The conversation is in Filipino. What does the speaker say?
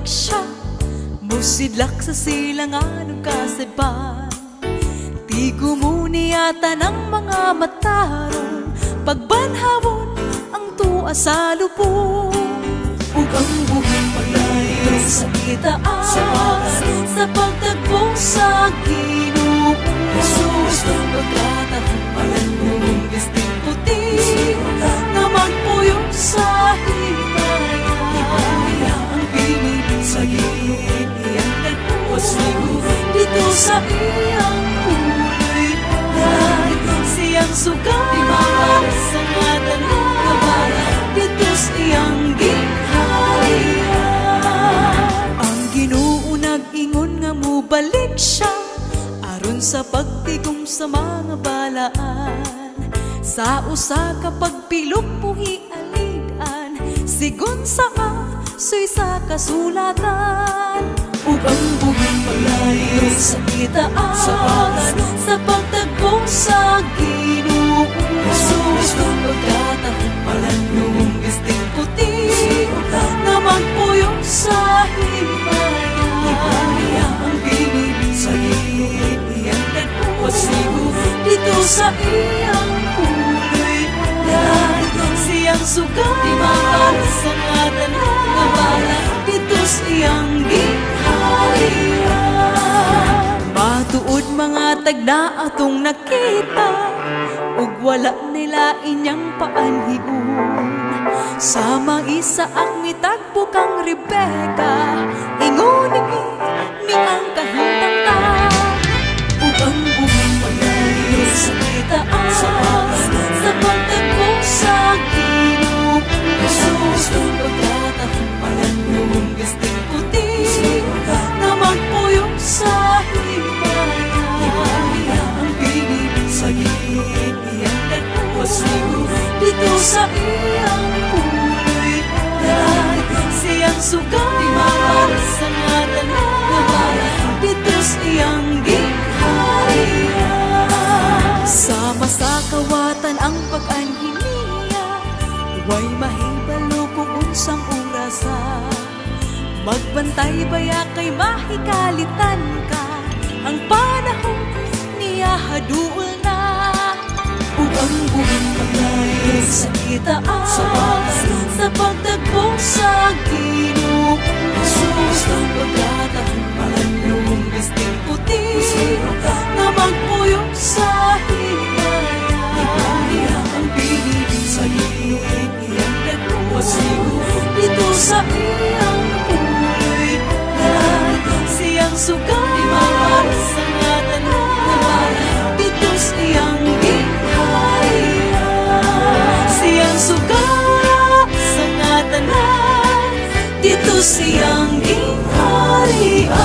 siya, musidlak sa silangan ng kasiban. Di gumuniata ng mga matarong, pagbanhawon ang tuwa sa lubong. Ug ang buhing paglayo sa kitaan, sa pagtagpo sa Ginoong Jesus. Pagkatahampalan mong bisting puti, na magpuyong sa himaya. Ang pinili sa gilid, iyang nagpusigo dito sa iyang puloy. Siyang sugat sa ngatan ng kabayan, dito sa iyang ginharian. Ang Ginoo nag-ingon nga mubalik siya, aron sa pagtigom sa mga balaan. Sa usa ka pagpilok puhi alidan, sigon sa asoy sa kasulatan. Ug ang buhing paglayo sa kitaan, sa pagtagpo sa Ginoong Jesus. Pagkatahampalan mong bisting puti, na magpuyong sa himaya. Ang pinili sa gilid, iyang nagpusigo dito sa iyang puloy. Siyang sugat sa ngatan ng kabayan, dito sa iyang ginharian. Matuod mga tagna atong nakita, ug wala nila inyang paanhiun. Sa mga Isaak ni tagpo kang Rebecca, inguni ni ang kahintang. Ug ang buhing paglayo sa kitaan, sa pagtagpo sa Ginoong Jesus. Pagkatahampalan mong bisting puti, na magpuyong sa himaya. Ang pinili sa gilid, iyang nagpusigo dito sa iyang puloy. Siyang sugat sa ngatan ng kabayan, dito sa iyang ginharian. Sama sa kawatan ang pag-anhiniya, way mahibalo kung unsang orasa. Magbantay baya kay mahikalitan ka, ang panahon niya haduol na. Ug ang buhing paglayo sa kitaan, sa pagtagpo sa Ginoong Jesus. Pagkatahampalan mong bisting puti, na magpuyong sa himaya. Ang pinili sa gilid, iyang nagpusigo dito sa iyang puloy. Siyang sugat sa ngatan ng kabayan, dito sa iyang ginharian. Siyang sugat sa ngatan ng, dito sa iyang ginharian.